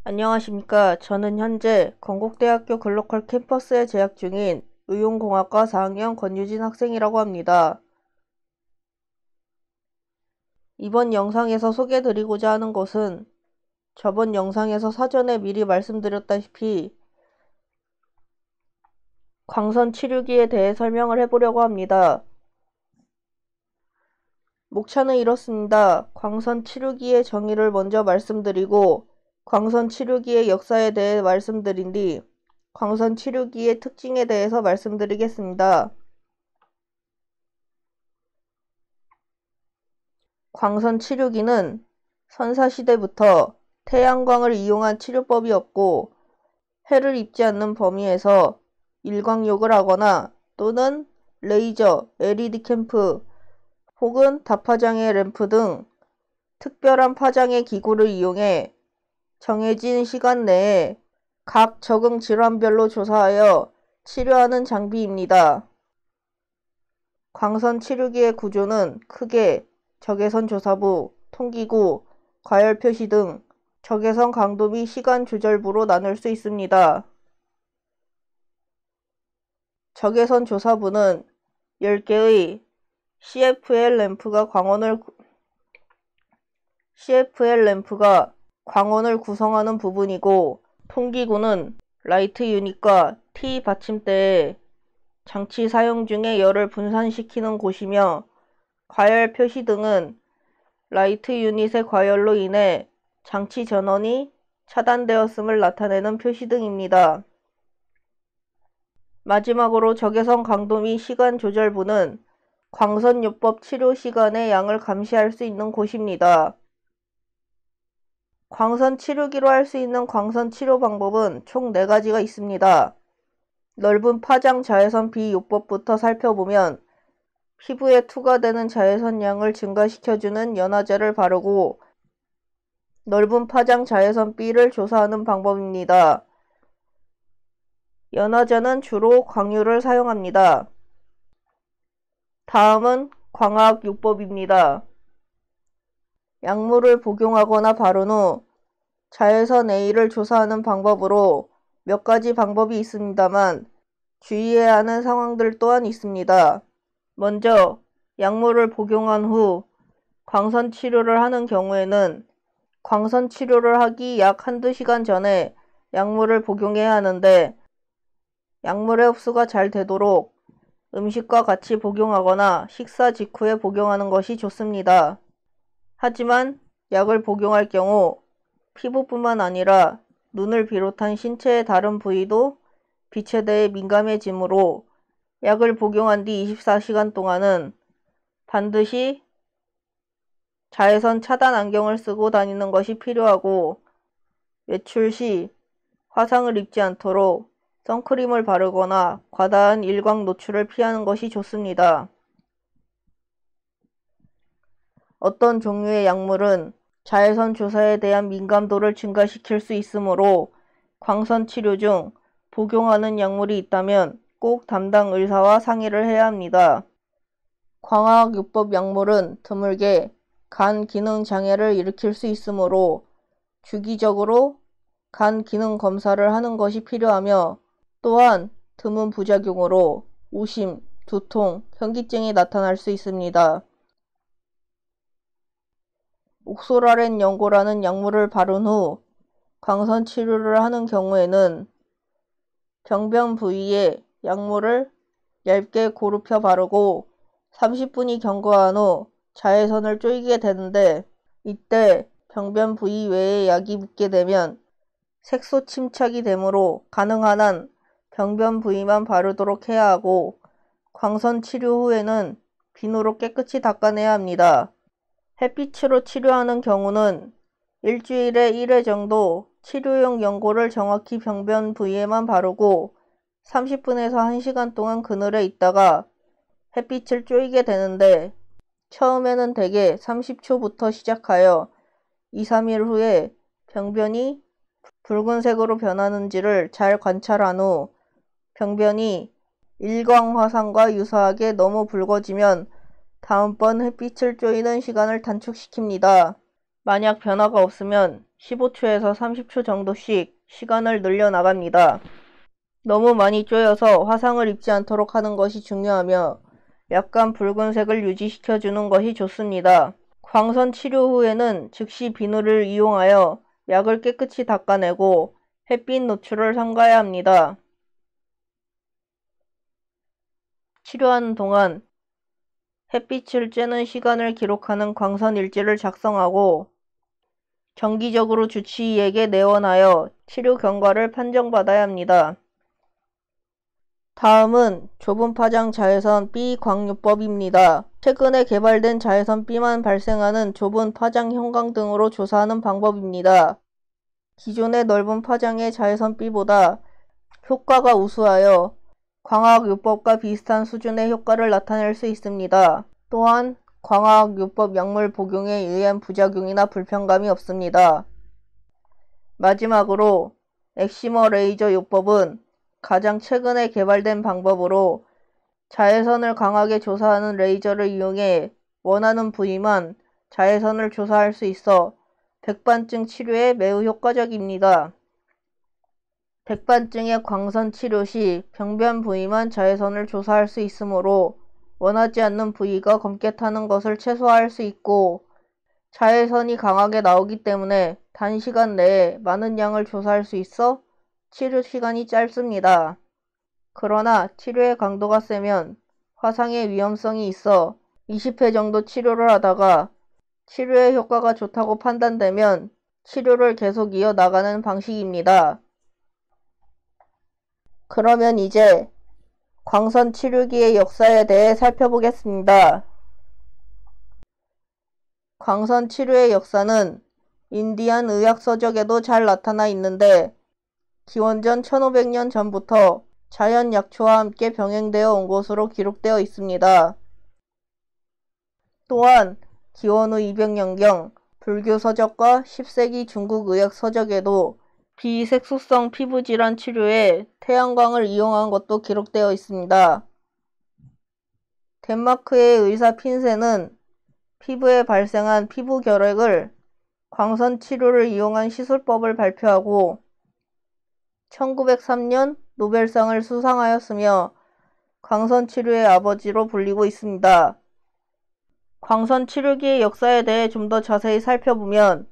안녕하십니까. 저는 현재 건국대학교 글로컬 캠퍼스에 재학 중인 의용공학과 4학년 권유진 학생이라고 합니다. 이번 영상에서 소개드리고자 하는 것은 저번 영상에서 사전에 미리 말씀드렸다시피 광선 치료기에 대해 설명을 해보려고 합니다. 목차는 이렇습니다. 광선 치료기의 정의를 먼저 말씀드리고 광선 치료기의 역사에 대해 말씀드린 뒤 광선 치료기의 특징에 대해서 말씀드리겠습니다. 광선 치료기는 선사시대부터 태양광을 이용한 치료법이 없고 해를 입지 않는 범위에서 일광욕을 하거나 또는 레이저, LED 캠프 혹은 다파장의 램프 등 특별한 파장의 기구를 이용해 정해진 시간 내에 각 적응 질환별로 조사하여 치료하는 장비입니다. 광선 치료기의 구조는 크게 적외선 조사부, 통기구, 과열 표시 등 적외선 강도 및 시간 조절부로 나눌 수 있습니다. 적외선 조사부는 10개의 CFL 램프가 광원을 구성하는 부분이고, 통기구는 라이트 유닛과 T 받침대에 장치 사용 중에 열을 분산시키는 곳이며, 과열 표시 등은 라이트 유닛의 과열로 인해 장치 전원이 차단되었음을 나타내는 표시 등입니다. 마지막으로 적외선 강도 및 시간 조절부는 광선요법 치료 시간의 양을 감시할 수 있는 곳입니다. 광선 치료기로 할 수 있는 광선 치료 방법은 총 4가지가 있습니다. 넓은 파장 자외선 비요법부터 살펴보면 피부에 투과되는 자외선 양을 증가시켜주는 연화제를 바르고 넓은 파장 자외선 B를 조사하는 방법입니다. 연화제는 주로 광유를 사용합니다. 다음은 광학요법입니다. 약물을 복용하거나 바른 후 자외선 A를 조사하는 방법으로 몇 가지 방법이 있습니다만 주의해야 하는 상황들 또한 있습니다. 먼저 약물을 복용한 후 광선 치료를 하는 경우에는 광선 치료를 하기 약 1~2시간 전에 약물을 복용해야 하는데, 약물의 흡수가 잘 되도록 음식과 같이 복용하거나 식사 직후에 복용하는 것이 좋습니다. 하지만 약을 복용할 경우 피부뿐만 아니라 눈을 비롯한 신체의 다른 부위도 빛에 대해 민감해지므로 약을 복용한 뒤 24시간 동안은 반드시 자외선 차단 안경을 쓰고 다니는 것이 필요하고, 외출 시 화상을 입지 않도록 선크림을 바르거나 과다한 일광 노출을 피하는 것이 좋습니다. 어떤 종류의 약물은 자외선 조사에 대한 민감도를 증가시킬 수 있으므로 광선 치료 중 복용하는 약물이 있다면 꼭 담당 의사와 상의를 해야 합니다. 광학요법 약물은 드물게 간 기능 장애를 일으킬 수 있으므로 주기적으로 간 기능 검사를 하는 것이 필요하며, 또한 드문 부작용으로 오심, 두통, 현기증이 나타날 수 있습니다. 옥소라렌 연고라는 약물을 바른 후 광선 치료를 하는 경우에는 병변 부위에 약물을 얇게 고르펴 바르고 30분이 경과한 후 자외선을 쬐게 되는데, 이때 병변 부위 외에 약이 묻게 되면 색소 침착이 되므로 가능한 한 병변 부위만 바르도록 해야 하고, 광선 치료 후에는 비누로 깨끗이 닦아내야 합니다. 햇빛으로 치료하는 경우는 일주일에 1회 정도 치료용 연고를 정확히 병변 부위에만 바르고 30분에서 1시간 동안 그늘에 있다가 햇빛을 쬐게 되는데, 처음에는 대개 30초부터 시작하여 2~3일 후에 병변이 붉은색으로 변하는지를 잘 관찰한 후 병변이 일광화상과 유사하게 너무 붉어지면 다음번 햇빛을 쬐는 시간을 단축시킵니다. 만약 변화가 없으면 15초에서 30초 정도씩 시간을 늘려나갑니다. 너무 많이 쪼여서 화상을 입지 않도록 하는 것이 중요하며 약간 붉은색을 유지시켜주는 것이 좋습니다. 광선 치료 후에는 즉시 비누를 이용하여 약을 깨끗이 닦아내고 햇빛 노출을 삼가야 합니다. 치료하는 동안 햇빛을 쬐는 시간을 기록하는 광선 일지를 작성하고 정기적으로 주치의에게 내원하여 치료 경과를 판정받아야 합니다. 다음은 좁은 파장 자외선 B 광요법입니다. 최근에 개발된 자외선 B만 발생하는 좁은 파장 형광 등으로 조사하는 방법입니다. 기존의 넓은 파장의 자외선 B보다 효과가 우수하여 광학요법과 비슷한 수준의 효과를 나타낼 수 있습니다. 또한 광학요법 약물 복용에 의한 부작용이나 불편감이 없습니다. 마지막으로 엑시머 레이저 요법은 가장 최근에 개발된 방법으로 자외선을 강하게 조사하는 레이저를 이용해 원하는 부위만 자외선을 조사할 수 있어 백반증 치료에 매우 효과적입니다. 백반증의 광선 치료 시 병변 부위만 자외선을 조사할 수 있으므로 원하지 않는 부위가 검게 타는 것을 최소화할 수 있고 자외선이 강하게 나오기 때문에 단시간 내에 많은 양을 조사할 수 있어 치료 시간이 짧습니다. 그러나 치료의 강도가 세면 화상의 위험성이 있어 20회 정도 치료를 하다가 치료의 효과가 좋다고 판단되면 치료를 계속 이어나가는 방식입니다. 그러면 이제 광선 치료기의 역사에 대해 살펴보겠습니다. 광선 치료의 역사는 인디안 의학 서적에도 잘 나타나 있는데 기원전 1500년 전부터 자연 약초와 함께 병행되어 온 것으로 기록되어 있습니다. 또한 기원 후 200년경 불교 서적과 10세기 중국 의학 서적에도 비색소성 피부질환 치료에 태양광을 이용한 것도 기록되어 있습니다. 덴마크의 의사 핀센은 피부에 발생한 피부 결핵을 광선 치료를 이용한 시술법을 발표하고 1903년 노벨상을 수상하였으며 광선 치료의 아버지로 불리고 있습니다. 광선 치료기의 역사에 대해 좀 더 자세히 살펴보면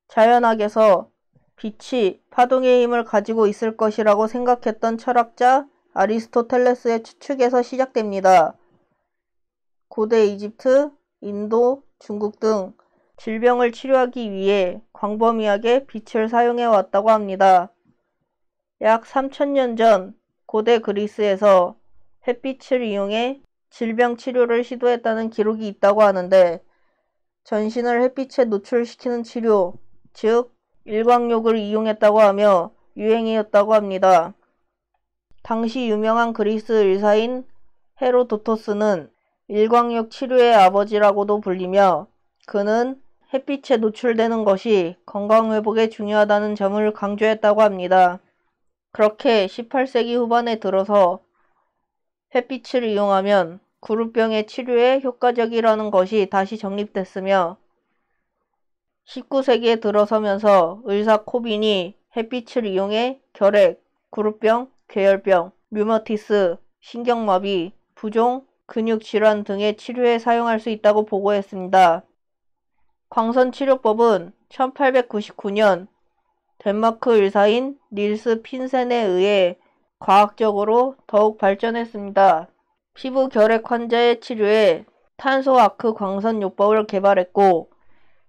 자연학에서 빛이 파동의 힘을 가지고 있을 것이라고 생각했던 철학자 아리스토텔레스의 추측에서 시작됩니다. 고대 이집트, 인도, 중국 등 질병을 치료하기 위해 광범위하게 빛을 사용해 왔다고 합니다. 약 3000년 전 고대 그리스에서 햇빛을 이용해 질병 치료를 시도했다는 기록이 있다고 하는데 전신을 햇빛에 노출시키는 치료, 즉 일광욕을 이용했다고 하며 유행이었다고 합니다. 당시 유명한 그리스 의사인 헤로도토스는 일광욕 치료의 아버지라고도 불리며 그는 햇빛에 노출되는 것이 건강회복에 중요하다는 점을 강조했다고 합니다. 그렇게 18세기 후반에 들어서 햇빛을 이용하면 구루병의 치료에 효과적이라는 것이 다시 정립됐으며 19세기에 들어서면서 의사 코빈이 햇빛을 이용해 결핵, 구루병, 괴열병, 류머티스, 신경마비, 부종, 근육질환 등의 치료에 사용할 수 있다고 보고했습니다. 광선치료법은 1899년 덴마크 의사인 닐스 핀센에 의해 과학적으로 더욱 발전했습니다. 피부 결핵 환자의 치료에 탄소 아크 광선요법을 개발했고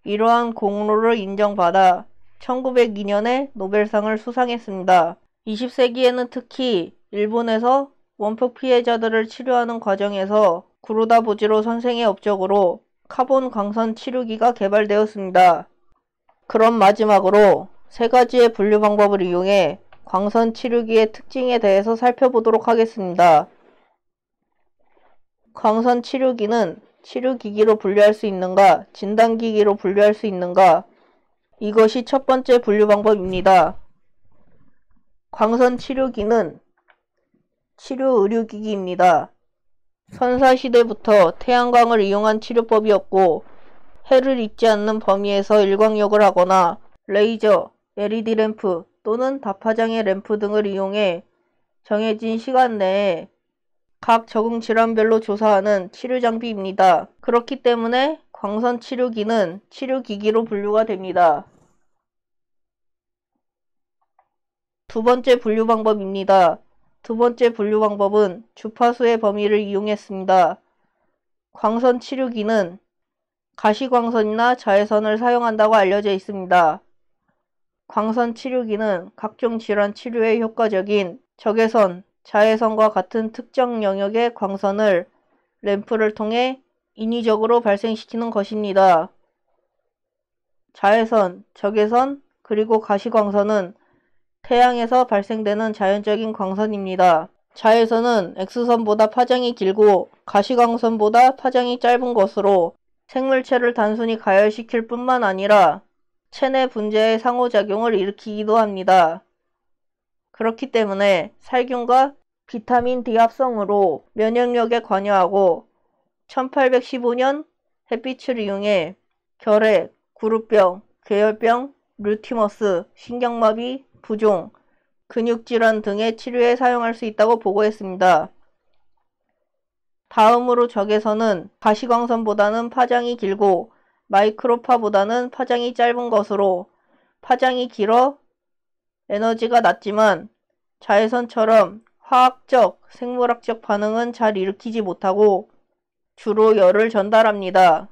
이러한 공로를 인정받아 1902년에 노벨상을 수상했습니다. 20세기에는 특히 일본에서 원폭 피해자들을 치료하는 과정에서 구로다부지로 선생의 업적으로 카본 광선 치료기가 개발되었습니다. 그럼 마지막으로 세 가지의 분류 방법을 이용해 광선 치료기의 특징에 대해서 살펴보도록 하겠습니다. 광선 치료기는 치료기기로 분류할 수 있는가, 진단기기로 분류할 수 있는가, 이것이 첫 번째 분류 방법입니다. 광선 치료기는 치료 의료기기입니다. 선사시대부터 태양광을 이용한 치료법이었고 해를 입지 않는 범위에서 일광욕을 하거나 레이저, LED 램프 또는 다파장애 램프 등을 이용해 정해진 시간 내에 각 적응 질환별로 조사하는 치료 장비입니다. 그렇기 때문에 광선 치료기는 치료기기로 분류가 됩니다. 두 번째 분류 방법입니다. 두 번째 분류 방법은 주파수의 범위를 이용했습니다. 광선 치료기는 가시광선이나 자외선을 사용한다고 알려져 있습니다. 광선 치료기는 각종 질환 치료에 효과적인 적외선, 자외선과 같은 특정 영역의 광선을 램프를 통해 인위적으로 발생시키는 것입니다. 자외선, 적외선, 그리고 가시광선은 태양에서 발생되는 자연적인 광선입니다. 자외선은 X선보다 파장이 길고 가시광선보다 파장이 짧은 것으로 생물체를 단순히 가열시킬 뿐만 아니라 체내 분자의 상호작용을 일으키기도 합니다. 그렇기 때문에 살균과 비타민 D 합성으로 면역력에 관여하고 1815년 햇빛을 이용해 결핵, 구루병, 궤열병, 류티머스, 신경마비, 부종, 근육질환 등의 치료에 사용할 수 있다고 보고했습니다. 다음으로 적외선은 가시광선보다는 파장이 길고 마이크로파보다는 파장이 짧은 것으로 파장이 길어 에너지가 낮지만 자외선처럼 화학적, 생물학적 반응은 잘 일으키지 못하고 주로 열을 전달합니다.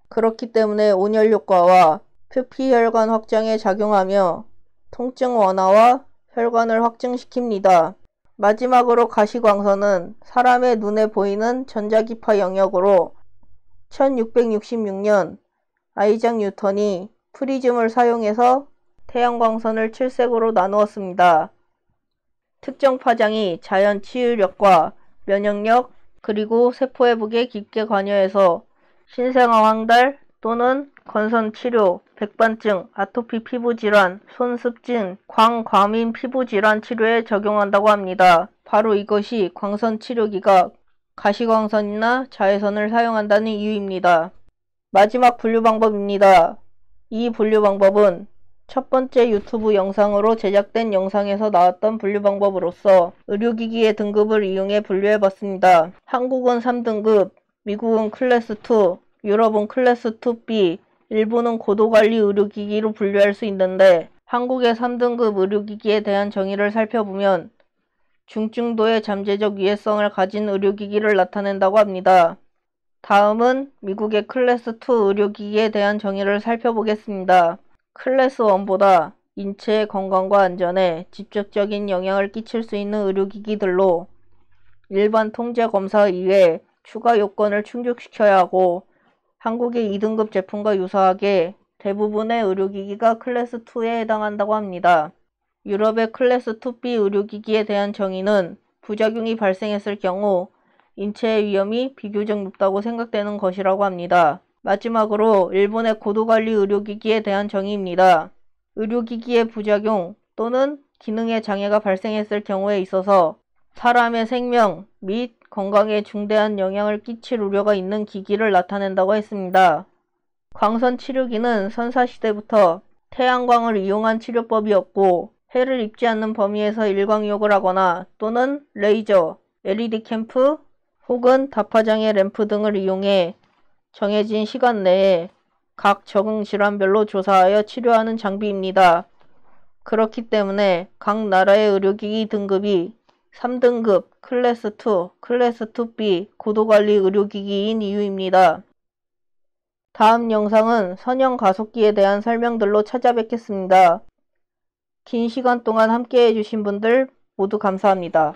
그렇기 때문에 온열 효과와 표피혈관 확장에 작용하며 통증 완화와 혈관을 확증시킵니다. 마지막으로 가시광선은 사람의 눈에 보이는 전자기파 영역으로 1666년 아이작 뉴턴이 프리즘을 사용해서 태양광선을 7색으로 나누었습니다. 특정 파장이 자연 치유력과 면역력 그리고 세포회복에 깊게 관여해서 신생아 황달 또는 건선치료, 백반증, 아토피 피부질환, 손습진, 광과민 피부질환 치료에 적용한다고 합니다. 바로 이것이 광선치료기가 가시광선이나 자외선을 사용한다는 이유입니다. 마지막 분류 방법입니다. 이 분류 방법은 첫 번째 유튜브 영상으로 제작된 영상에서 나왔던 분류 방법으로서 의료기기의 등급을 이용해 분류해봤습니다. 한국은 3등급, 미국은 클래스 2, 유럽은 클래스 2B, 일본은 고도관리 의료기기로 분류할 수 있는데 한국의 3등급 의료기기에 대한 정의를 살펴보면 중증도의 잠재적 위해성을 가진 의료기기를 나타낸다고 합니다. 다음은 미국의 클래스 2 의료기기에 대한 정의를 살펴보겠습니다. 클래스 1보다 인체의 건강과 안전에 직접적인 영향을 끼칠 수 있는 의료기기들로 일반 통제검사 이외에 추가 요건을 충족시켜야 하고 한국의 2등급 제품과 유사하게 대부분의 의료기기가 클래스 2에 해당한다고 합니다. 유럽의 클래스 2B 의료기기에 대한 정의는 부작용이 발생했을 경우 인체의 위험이 비교적 높다고 생각되는 것이라고 합니다. 마지막으로 일본의 고도관리 의료기기에 대한 정의입니다. 의료기기의 부작용 또는 기능에 장애가 발생했을 경우에 있어서 사람의 생명 및 건강에 중대한 영향을 끼칠 우려가 있는 기기를 나타낸다고 했습니다. 광선치료기는 선사시대부터 태양광을 이용한 치료법이었고 해를 입지 않는 범위에서 일광욕을 하거나 또는 레이저, LED 캠프 혹은 다파장애 램프 등을 이용해 정해진 시간 내에 각 적응 질환별로 조사하여 치료하는 장비입니다. 그렇기 때문에 각 나라의 의료기기 등급이 3등급, 클래스 2, 클래스 2B 고도관리 의료기기인 이유입니다. 다음 영상은 선형 가속기에 대한 설명들로 찾아뵙겠습니다. 긴 시간 동안 함께 해주신 분들 모두 감사합니다.